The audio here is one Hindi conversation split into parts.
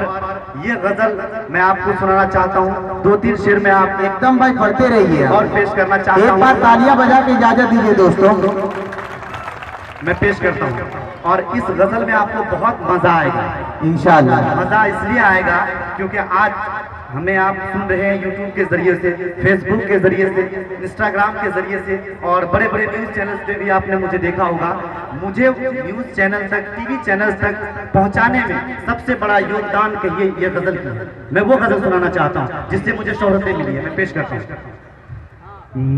और ये गजल मैं आपको सुनाना चाहता हूँ। 2-3 शेर में आप एकदम भाई पढ़ते रहिए और पेश करना चाहता हूँ। एक बार तालियां बजा के इजाजत दीजिए दोस्तों। मैं पेश करता हूँ और इस गजल में आपको बहुत मजा आएगा इंशाअल्लाह। मजा इसलिए आएगा क्योंकि आज हमें आप सुन रहे हैं यूट्यूब के जरिए से, फेसबुक के जरिए से, इंस्टाग्राम के जरिए से और बड़े बड़े न्यूज चैनल्स पे भी आपने मुझे देखा होगा। मुझे न्यूज चैनल तक, टीवी चैनल तक पहुंचाने में सबसे बड़ा योगदान कहिए ये गजल की। मैं वो गजल सुनाना चाहता हूँ जिससे मुझे शोहरतें मिली है। मैं पेश करता हूँ।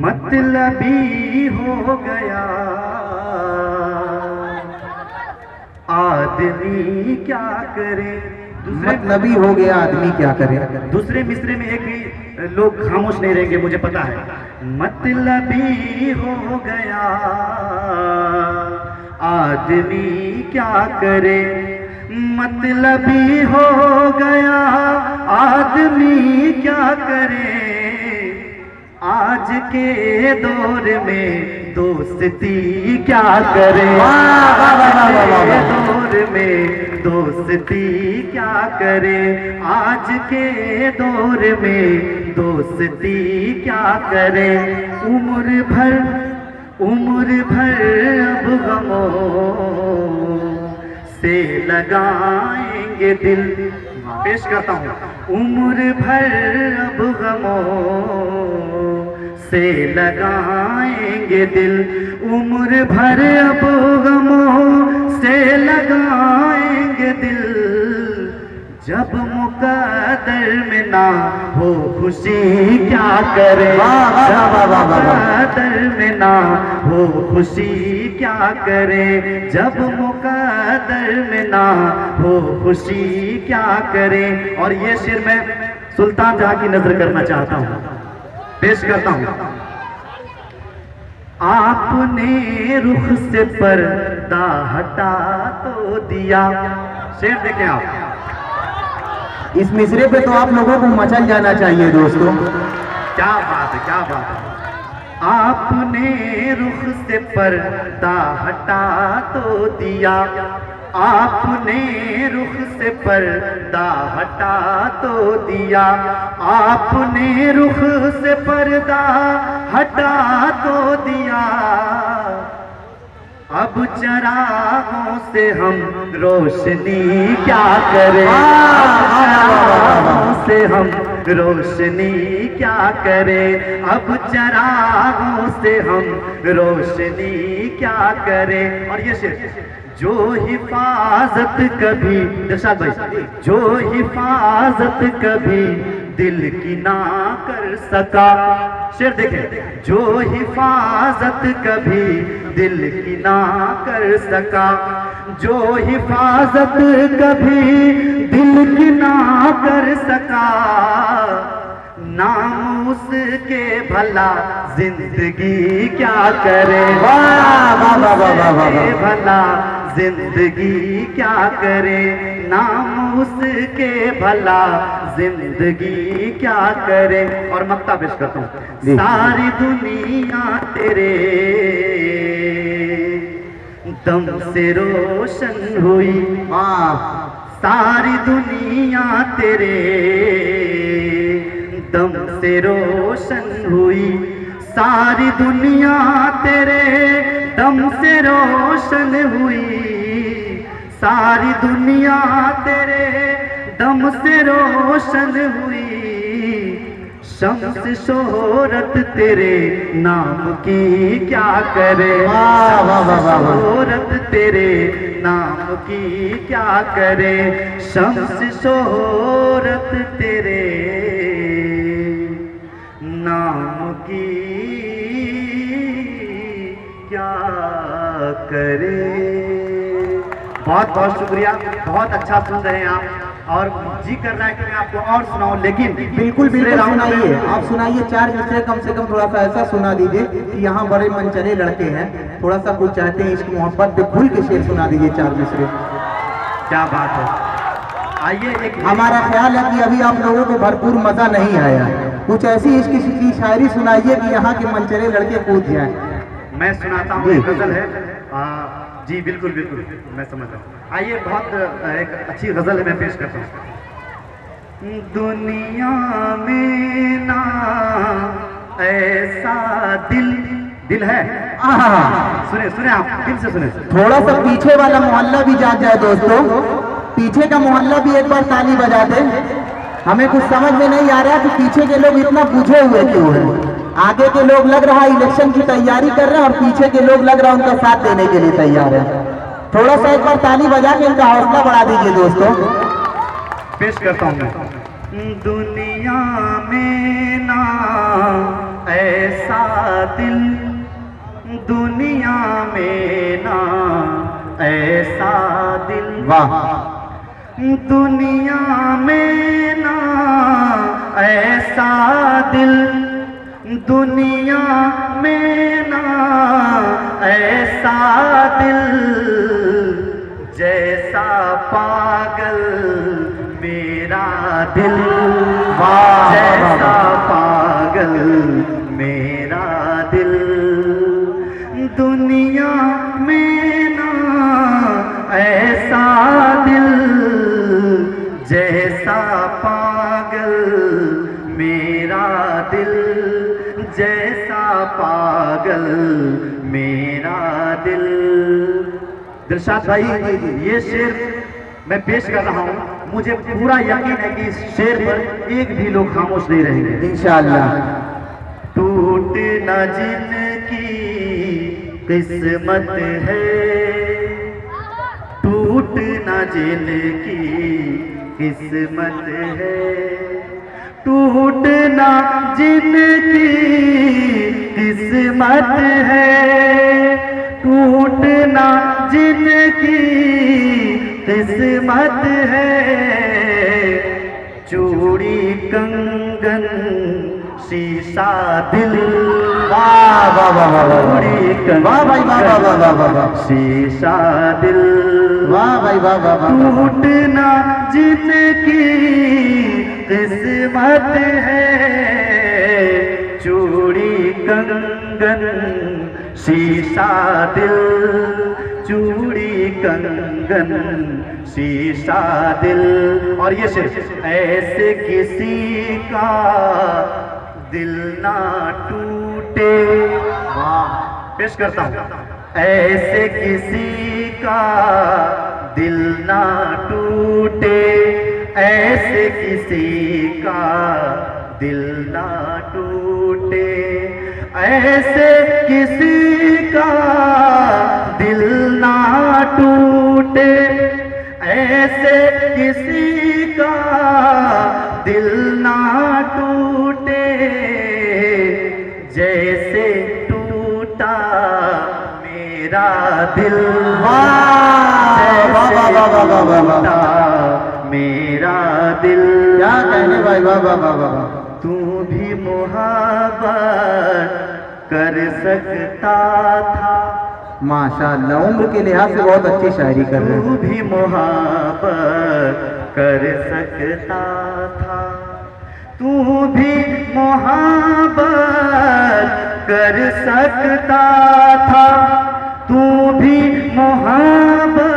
मतलबी हो गया आदमी क्या करे। मतलबी हो गया आदमी क्या करे। दूसरे मिसरे में एक भी लोग खामोश नहीं रहेंगे, मुझे पता है। मतलबी हो गया आदमी क्या करे, मतलबी हो गया आदमी क्या करे। आज के दौर में दोस्ती क्या करे, दौर में दोस्ती क्या करे। आज के दौर में दोस्ती क्या करे। उम्र भर अब गमों से लगाएंगे दिल। पेश करता हूँ। उम्र भर अब गमों से लगाएंगे दिल, उम्र भर अब गमों से लगाएंगे दिल। जब मुकद्दर में ना हो खुशी क्या करे, जब मुकद्दर में ना हो खुशी क्या करे। जब मुकद्दर में ना हो खुशी क्या करे। और ये शेर मैं सुल्तान जहां की नजर करना चाहता हूँ, पेश करता हूँ। आपने रुख से पर्दा हटा तो दिया। शेर देखें आप। इस मिसरे पे तो आप लोगों को मचल जाना चाहिए दोस्तों। क्या बात है, क्या बात है। आपने रुख से पर्दा हटा तो दिया, आपने रुख से पर्दा हटा तो दिया। आपने रुख से पर्दा हटा तो दिया। अब चरागों से हम रोशनी क्या करें, चरागों से हम रोशनी क्या करें। अब चरागों से हम रोशनी क्या करें। और ये शेर, जो हिफाजत कभी दिलशाद भाई, जो हिफाजत कभी दिल की ना कर सका। शेर देखें। जो हिफाजत कभी दिल की ना कर सका, जो हिफाजत कभी दिल की ना कर सका। नाम उसके भला जिंदगी क्या करे, भला जिंदगी क्या करे। नाम उसके भला जिंदगी क्या करे। और मक्ता पेश करता हूँ। सारी दुनिया तेरे दम से रोशन हुई, सारी दुनिया तेरे दम से रोशन हुई। सारी दुनिया तेरे दम से रोशन हुई। सारी दुनिया तेरे दम से रोशन हुई। शम्स शोहरत तेरे नाम की क्या करे, शोहरत तेरे नाम की क्या करे। शम्स शोहरत तेरे नाम की क्या करे। बहुत बहुत शुक्रिया, बहुत अच्छा सुन रहे हैं आप और जी कर रहा है कि मैं आपको और सुनाऊं, लेकिन बिल्कुल सुनाइए। आप सुनाइए 4 मिसरे कम से कम थोड़ा सा ऐसा सुना दीजिए कि यहाँ बड़े मनचले लड़के हैं, थोड़ा सा कुछ चाहते हैं, इसकी मोहब्बत पे खुल के शेर सुना दीजिए 4 मिसरे। क्या बात है। आइए एक हमारा ख्याल है कि अभी आप लोगों को भरपूर मजा नहीं आया, कुछ ऐसी इसकी शायरी सुनाइए कि यहाँ के मनचले लड़के कूद जाए। मैं सुनाता हूँ, एक गजल है। जी बिल्कुल बिल्कुल मैं समझ रहा हूँ। आइए बहुत एक अच्छी गजल है, मैं पेश करता हूँ। दुनिया में ना ऐसा दिल है। सुने सुने आप दिल से सुने। थोड़ा सा पीछे वाला मोहल्ला भी जाग जाए दोस्तों, पीछे का मोहल्ला भी एक बार ताली बजा दे। हमें कुछ समझ में नहीं आ रहा कि पीछे के लोग इतना बुझे हुए क्यों हैं। आगे के लोग लग रहा है इलेक्शन की तैयारी कर रहे हैं और पीछे के लोग लग रहा है उनका साथ देने के लिए तैयार है। थोड़ा सा एक बार ताली बजा के इनका हौसला बढ़ा दीजिए दोस्तों। पेश करता हूं मैं। दुनिया में ना ऐसा दिल, दुनिया में ना ऐसा दिल, वाह। दुनिया में ना ऐसा दिल, दुनिया में ना ऐसा दिल, जैसा पागल मेरा दिल, जैसा पागल मेरा दिल, दुनिया में ना ऐसा दिल, जैसा पागल मेरा दिल, जैसा पागल मेरा दिल। दिलशाद भाई, ये शेर मैं पेश कर रहा हूँ, मुझे पूरा यकीन है कि इस शेर पर एक भी लोग खामोश नहीं रहेंगे इंशाअल्लाह। टूट न जिनकी किस्मत है, टूट न जिनकी किस्मत है, टूट न जिनकी किस्मत है, टूट न जिनकी किस्मत है, चूड़ी कंगन शीशा दिल, वाह वाह वाह वाह चूड़ी कंगन, वाह भाई वाह वाह वाह वाह वाह, शीशा दिल, वाह भाई वाह वाह वाह, टूट न जिनकी किस्मत है, चूड़ी कंगन शीशा दिल, चूड़ी कंगन शीशा दिल। और ये शेर, ऐसे किसी का दिल ना टूटे, पेश करता हूं। ऐसे किसी का दिल ना टूटे, ऐसे किसी का दिल ना टूटे, ऐसे किसी का दिल ना टूटे, ऐसे किसी का दिल ना टूटे, जैसे टूटा मेरा दिल, टूटा मेरा दिल। क्या कहने भाई, वाह वाह वाह वाह। तू भी मुहब्बत कर सकता था, माशाअल्लाह, उम्र के लिहाज से बहुत अच्छी शायरी कर रहे तू हैं। भी मुहब्बत कर सकता था, तू भी मुहब्बत कर सकता था, तू भी मुहब्बत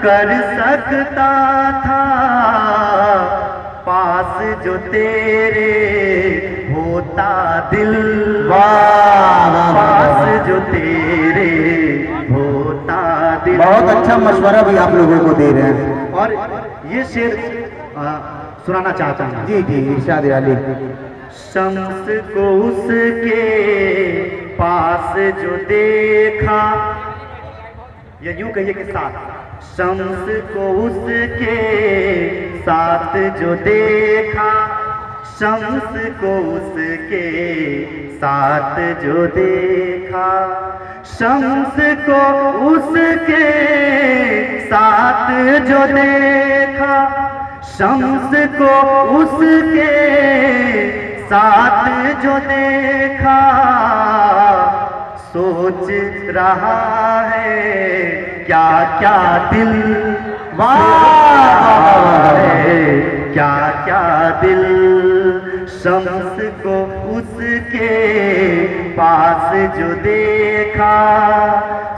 कर सकता था, पास जो तेरे होता दिल, पास जो तेरे होता दिल। बहुत अच्छा मशवरा भी आप लोगों को दे रहे हैं। और ये शेर सुनाना चाहता हूँ। जी जी, इरशाद अली। शम्स को उसके पास जो देखा, ये यूं कहिए कि साथ, शम्स को उसके साथ जो देखा, शम्स को उसके साथ जो देखा, शम्स को उसके साथ जो देखा, शम्स को उसके साथ जो देखा, सोच रहा है क्या क्या दिल, क्या क्या दिल, शम्स को उसके पास जो देखा,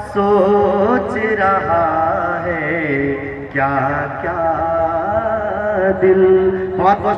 सोच रहा है क्या क्या दिल। बहुत बहुत